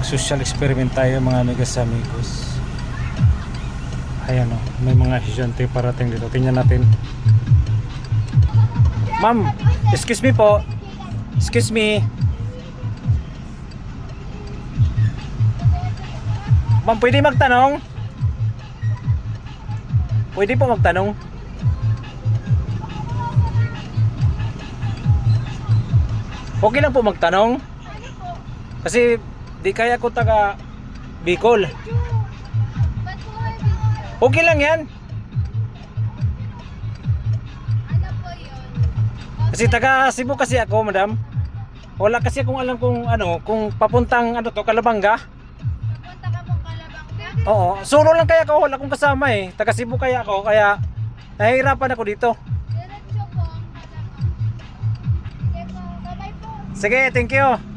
Mag-social experiment tayo mga amigas amigos. Ayan o, may mga estudyante parating dito. Tingnan natin. Ma'am, excuse me po. Excuse me. Ma'am, pwede magtanong? Pwede po magtanong? Okay lang po magtanong? Kasi di kaya ko taga Bicol. Okay lang yan. Ano po yun? Kasi taga Cebu kasi ako, madam. Wala kasi akong alam kung ano, kung papuntang ano to, Calabanga. Punta ka pong Calabanga? Oo, solo lang kaya ako, wala akong kasama eh. Taga Cebu kaya ako, kaya nahihirapan ako dito. Diretso po ang Calabanga. Sige po, bye-bye po. Sige, thank you.